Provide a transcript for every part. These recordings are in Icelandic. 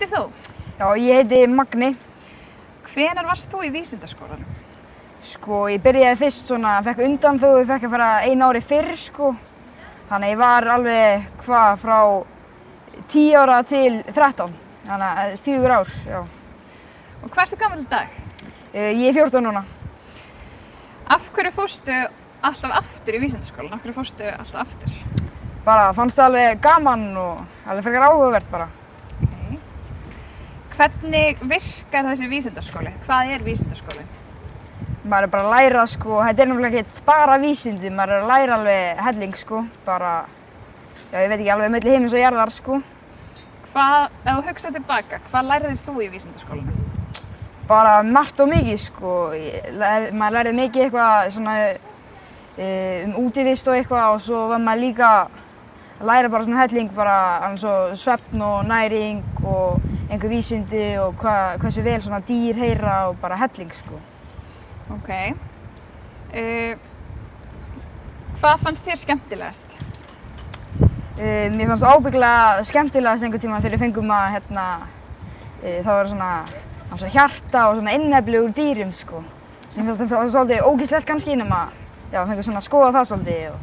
heitir þú? Já, ég heiti Magni. Hvenær varst þú í vísindaskólanum? Sko, ég byrjaði fyrst svona, fekk undanþágu, ég fekk að fara 1 ári fyrr, sko. Þannig ég var alveg, frá 10 ára til 13. Þannig að 4 ár, já. Og hvað ertu gamall í dag? Ég er 14 núna. Af hverju fórstu alltaf aftur í vísindaskólan? Af hverju fórstu alltaf aftur? Bara fannst það alveg gaman og alveg frekar áhugavert bara. Okay. Hvernig virkar þessi vísindaskóli? Hvað er vísindaskóli? Maður er bara að læra, sko, þetta er náttúrulega ekkert bara vísindi, maður er að læra alveg helling, sko, bara, já, ég veit ekki alveg milli himins og jarðar, sko. Ef þú hugsað tilbaka, hvað lærðir þú í vísindaskólanum? Bara margt og mikið, sko, maður lærði mikið eitthvað svona útivist og eitthvað og svo var maður líka að læra bara svona helling, bara eins og svefn og næring og einhver vísindi og hversu vel svona dýr heyra og bara helling, sko. Ok. Hvað fannst þér skemmtilegast? Mér fannst ábyggilega skemmtilegast einhvern tíma þegar við fengum að það var svona hjarta og svona innefli úr dýrum, sko. Sem fannst það svolítið ógeðslegt kannski, nema já, fengum svona að skoða það svolítið og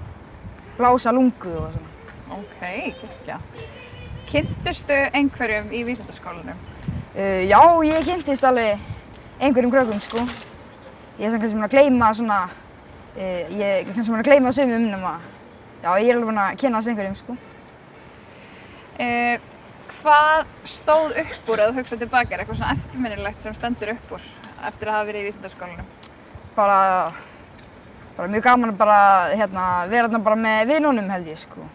blása lungu og svona. Ok, geggjað. Kynntustu einhverjum í vísindaskólanum? Já, ég kynntist alveg einhverjum krökkum, sko. Ég er kannski búin að gleyma svona, ég er kannski búin að gleyma sumum nema, já, ég er alveg búin að kynnast einhverjum, sko. Hvað stóð upp úr að þú hugsað tilbaka? Er eitthvað svona eftirminnilegt sem stendur upp úr eftir að hafa verið í vísindaskólanum? Bara mjög gaman að vera þarna bara með vinunum, held ég, sko.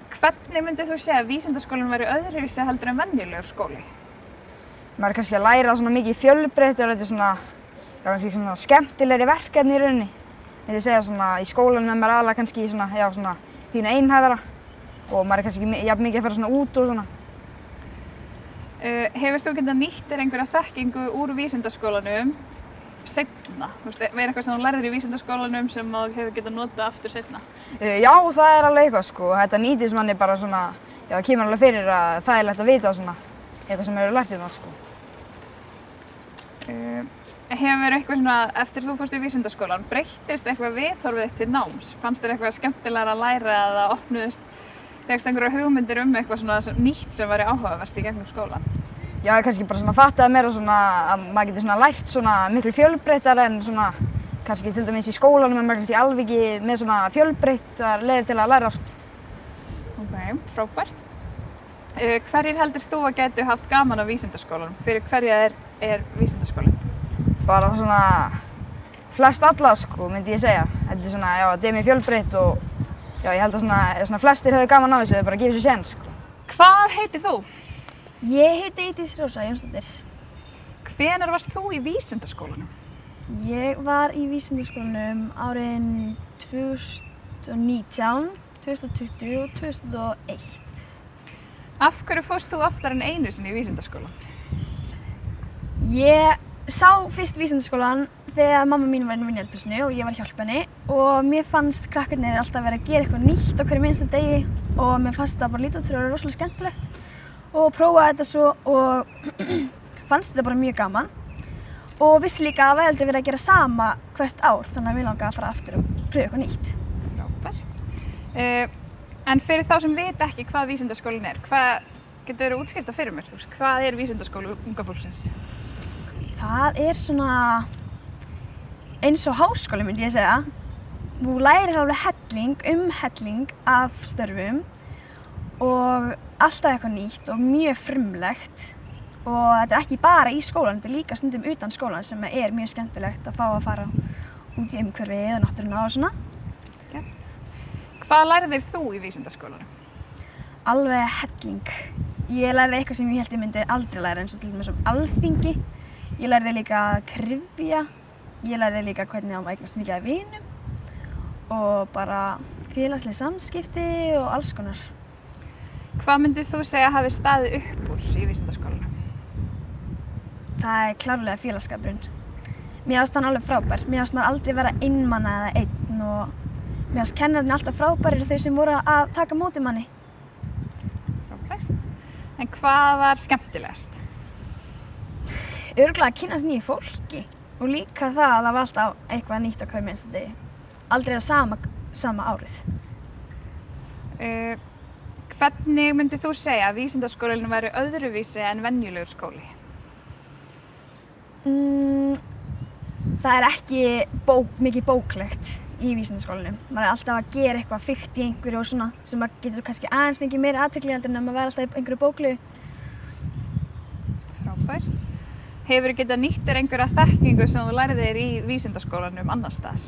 Hvernig myndið þú segja að vísindaskólinn væri öðruvísi heldur en venjulegur skóli? Maður er kannski að læra svona mikið fjölbreytt og þetta er svona, já, kannski svona skemmtilegri verkefni í rauninni. Myndi segja svona í skólanum er maður aðalega kannski svona, já, svona pínu einhæfara og maður er kannski jafn mikið að fara svona út og svona. Hefur þú getað nýtt þér einhverja þekkingu úr vísindaskólanum seinna? Þú veist, er eitthvað sem þú lærðir í vísindaskólanum sem þú hefur getað notað aftur seinna? Já, það er alveg eitthvað, sko. Þetta nýtist manni bara svona, já, það kemur alveg fyrir að það er lægt að vita svona eitthvað sem hefur lært í það, sko. Hefur eitthvað svona, eftir þú fórst í vísindaskólan, breyttist eitthvað viðhorfið þitt til náms? Fannst þér eitthvað skemmtilegra að læra eða fékkst einhverjar hugmyndir eitthvað svona nýtt sem væri áhugavert í gegnum skólan? Já, kannski bara svona fattaði meira svona að maður geti svona lært svona miklu fjölbreyttar en svona kannski til dæmis í skólanum er maður kannski alveg ekki með svona fjölbreyttar leiðir til að læra. Ok, frábært. Hverjir heldur þú að gætu haft gaman á vísindaskólanum? Fyrir hverja er vísindaskólinn? Bara svona flest alla, sko, myndi ég segja. Þetta er svona, já, þetta er mjög fjölbreytt og já, ég held að svona flestir hefðu gaman á þessu, þau bara gefið sér séns, sko. Hvað heitir þú? Ég heiti Eydís Rósa Jónsdóttir. Hvenær varst þú í vísindaskólanum? Ég var í vísindaskólanum árin 2019, 2020 og 2001. Af hverju fórst þú oftar en einu sinni í vísindaskólan? Ég sá fyrst vísindaskólan þegar mamma mín var inn í eldhúsinu og ég var að hjálpa henni og mér fannst krakkarnir alltaf vera að gera eitthvað nýtt á hverjum einasta degi og mér fannst það bara lítið út fyrir að vera rosalega skemmtilegt og prófaði þetta svo og fannst þetta bara mjög gaman og vissi líka að það væri aldrei verið að gera sama hvert ár þannig að mér langaði að fara aftur og pröfa eitthvað nýtt. Frábært. En fyrir þá sem vita ekki hvað vísindaskólinn er, getur þú útskýrt það fyrir mér? Hvað er vísindaskóli unga fólksins? Það er svona eins og háskóli myndi ég segja. Þú lærir alveg helling af störfum og alltaf eitthvað nýtt og mjög frumlegt og þetta er ekki bara í skólanum, þetta er líka stundum utan skólan sem er mjög skemmtilegt að fá að fara út í umhverfið og náttúruna og svona. Ja. Hvað lærðir þú í vísindaskólanum? Alveg helling. Ég lærði eitthvað sem ég held ég myndi aldrei læra eins og til dæmis alþingi. Ég lærði líka að kryfja. Ég lærði líka hvernig á að eignast mikið af vinum og bara félagsleg samskipti og alls konar. Hvað myndir þú segja hafi staðið upp úr í vísindaskólanum? Það er klárlega félagsskapurinn. Mér fannst hann alveg frábær. Mér fannst maður aldrei vera einmana eða einn og mér fannst kennararnir alltaf frábærir þau sem voru að taka á móti manni. Ok. Frábært. En hvað var skemmtilegast? Örugglega að kynnast nýju fólki og líka það að það var alltaf eitthvað nýtt á hverjum einasta degi. Aldrei að sama árið. Hvernig myndir þú segja að vísindaskólinn væri öðruvísi en venjulegur skóli? Það er ekki mikið bóklegt í vísindaskólanum. Maður er alltaf að gera eitthvað fikt í einhverju og svona sem maður getur kannski aðeins fengið meiri athygli heldur en að maður væri alltaf í einhverju bóklegu. Frábært. Hefurðu getað nýtt þér einhverja þekkingu sem þú lærðir þér í vísindaskólanum annars staðar?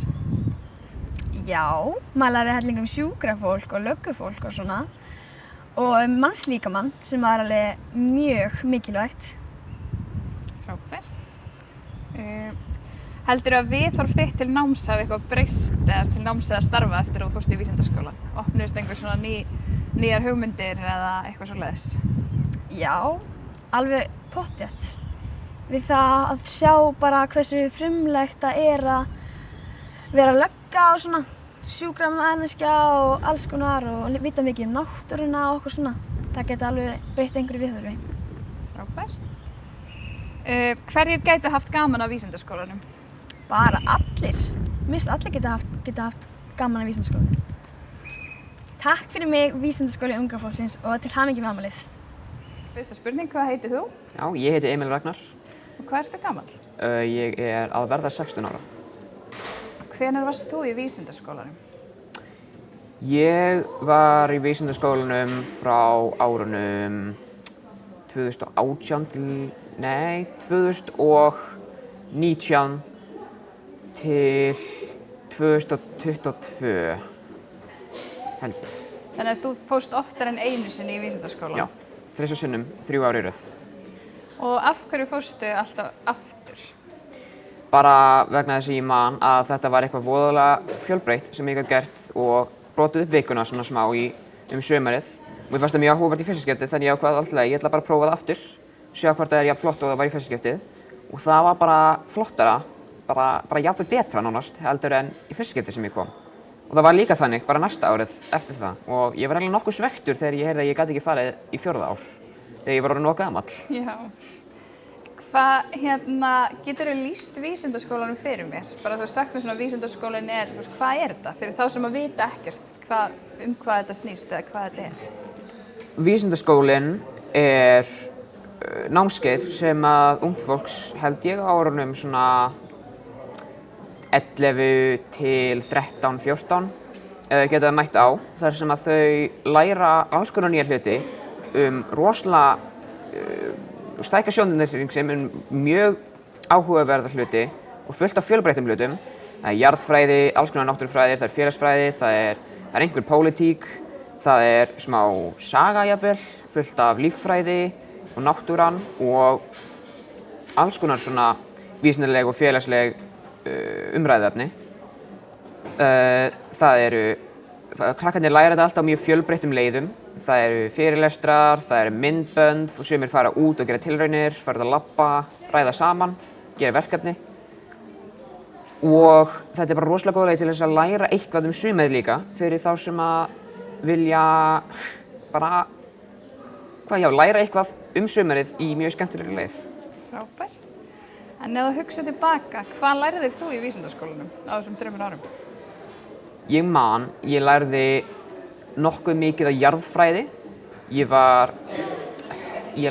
Já, maður lærir helling sjúkrafólk og löggufólk og svona. Og mannslíkamann sem var alveg mjög mikilvægt. Frábært. Heldurðu að viðhorf þitt til náms hafi eitthvað breyst eða til náms eða starfa eftir að þú fórst í vísindaskólann? Opnuðust einhver svona nýjar hugmyndir eða eitthvað svoleiðis? Já, alveg pottþétt. Við það að sjá bara hversu frumlegt það er að vera lögga og svona sjúkramanneskja og alls konar og vita mikið náttúruna og okkur svona. Það geti alveg breytt einhverju viðhorfi. Frábært. Hverjir gætu haft gaman af vísindaskólanum? Bara allir. Mér finnst allir geta haft gaman af vísindaskólanum. Takk fyrir mig, Vísindaskóli unga fólksins og til hamingju með afmælið. Fyrsta spurning, hvað heitir þú? Já, ég heiti Emil Ragnar. Og hvað ertu gamall? Ég er að verða 16 ára. Hvenær varst þú í vísindaskólanum? Ég var í vísindaskólanum frá árunum 2019 til 2022, held ég. Þannig að þú fórst oftar en einu sinni í vísindaskólan? Já, 3 sinnum, 3 ár í röð. Og af hverju fórstu alltaf aftur? Bara vegna þess að ég man að þetta var eitthvað voðalega fjölbreytt sem ég gat gert og brotið upp vikuna svona smá sumarið. Og ég fannst það mjög áhugavert í fyrsta skiptið þannig ég ákvað alltaf ég ætla bara að prófa það aftur, sjá hvort það er jafn flott og það var í fyrsta skiptið. Og það var bara flottara, bara jafnvel betra nánast heldur en í fyrsta skiptið sem ég kom. Og það var líka þannig bara næsta árið eftir það og ég var eiginlega nokkuð svektur þegar ég heyrði að ég gat ekki farið í 4. ár þegar ég var orðinn of gamall. Já. Geturðu lýst vísindaskólanum fyrir mér? Bara þú sagt mér svona vísindaskólinn hvað er þetta? Fyrir þá sem að vita ekkert hvað þetta snýst eða hvað þetta er. Vísindaskólinn er námskeið sem að ungt fólks held ég á árunum svona 11 til 13, 14 geta það mætt á. Þar sem að þau læra alls konar nýja hluti rosalega stækka sjóndeildarhring sem mjög áhugaverða hluti og fullt af fjölbreyttum hlutum. Það er jarðfræði, alls konar náttúrufræðir, það er félagsfræði, það er einhver pólitík, það er smá saga jafnvel, fullt af líffræði og náttúran og alls konar svona vísindaleg og félagsleg umræðuefni. Krakkarnir læra þetta alltaf á mjög fjölbreyttum leiðum. Það eru fyrirlestrar, það eru myndbönd, sumir fara út og gera tilraunir, fara út að labba, ræða saman, gera verkefni. Og þetta er bara rosalega góð leið til þess að læra eitthvað sumarið líka fyrir þá sem að vilja bara, læra eitthvað sumarið í mjög skemmtilegri leið. Frábært. En ef þú hugsar tilbaka, hvað lærðir þú í vísindaskólanum á þessum 3 árum? Ég lærði nokkuð mikið af jarðfræði. Ég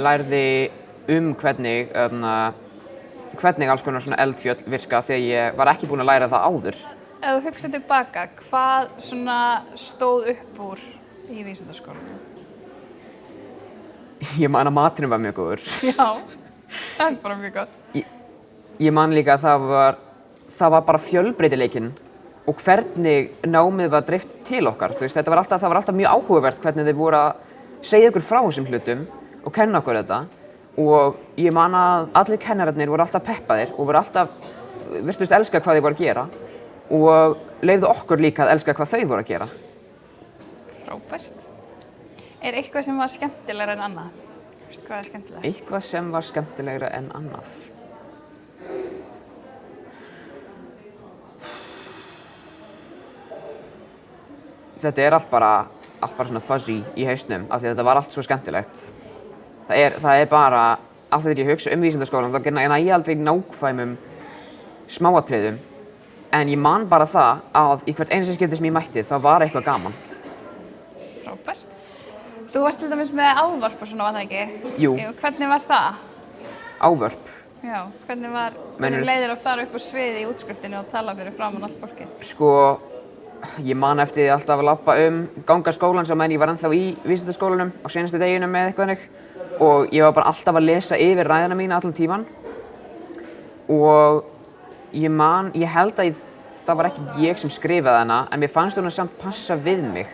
lærði hvernig alls konar svona eldfjöll virka þegar ég var ekki búinn að læra það áður. Ef þú hugsar tilbaka, hvað svona stóð upp úr í vísindaskólanum? Ég man að maturinn var mjög góður. Já, það er bara mjög gott. Ég man líka að það var bara fjölbreytileikinn og hvernig námið var dreift til okkar. Það var alltaf mjög áhugavert hvernig þeir voru að segja okkur frá þessum hlutum og kenna okkur þetta. Og ég man að allir kennararnir voru alltaf peppaðir og voru alltaf virtust elska hvað þeir voru að gera og leyfðu okkur líka að elska hvað þau voru að gera. Frábært. Er eitthvað sem var skemmtilegra en annað? Hvað er skemmtilegast? Eitthvað sem var skemmtilegra en annað. Þetta er allt bara allt bara svona fuzzy í hausnum af því að þetta var allt svo skemmtilegt. Það er bara, af því að ég hugsa vísindaskólan, þá næ ég aldrei nákvæmum smáatriðum, en ég man bara það að í hvert einasta skipti sem ég mætti, þá var eitthvað gaman. Frábært. Þú varst til dæmis með ávarp og svona, var það ekki? Jú. Hvernig var það? Ávörp. Já, hvernig leiðir að fara upp á sviði í útskriftinu og tala fyrir framan allt fólki? Sko, ég man eftir því alltaf að labba ganga skólan sem ég var ennþá í vísindaskólanum á senastu deginum með eitthvað þannig og ég var bara alltaf að lesa yfir ræðuna mína allan tíman og ég held að það var ekki ég sem skrifaði hana en mér fannst hún að samt passa við mig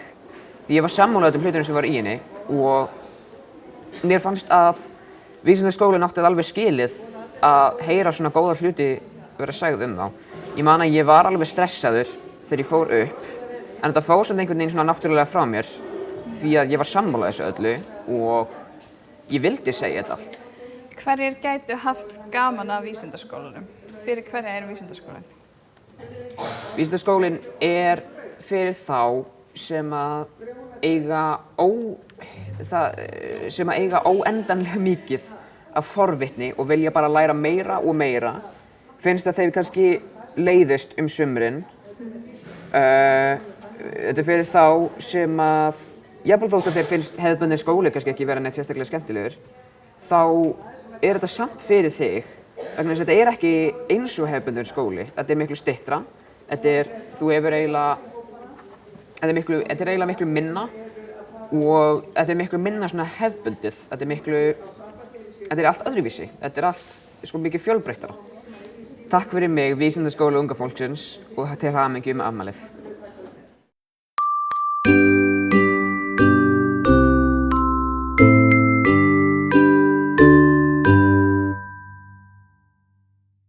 því ég var sammála hlutunum sem var í henni og mér fannst að vísindaskólinn átti alveg skilið að heyra svona góða hluti vera sagð þá. Ég man að ég var alveg stressaður þegar ég fór upp en þetta fór samt einhvern veginn svona náttúrulega frá mér því að ég var sammála þessu öllu og ég vildi segja þetta allt. Hverjir gætu haft gaman af vísindaskólanum? Fyrir hverja vísindaskólinn? Vísindaskólinn fyrir þá sem eiga óendanlega mikið af forvitni og vilja bara læra meira og meira. Finnst að þeir kannski leiðist sumrin. Þetta fyrir þá sem jafnvel þótt að þeir finnst hefðbundinn skóli kannski ekki vera neitt sérstaklega skemmtilegur, þá þetta samt fyrir þig. Vegna þess að þetta ekki eins og hefðbundinn skóli. Þetta miklu styttra. Þú hefur þetta er eiginlega miklu minna og þetta miklu minna svona hefðbundið. Þetta er allt öðruvísi. Þetta er allt sko mikið fjölbreyttara. Takk fyrir mig, Vísindaskóli unga fólksins og til hamingju með afmælið.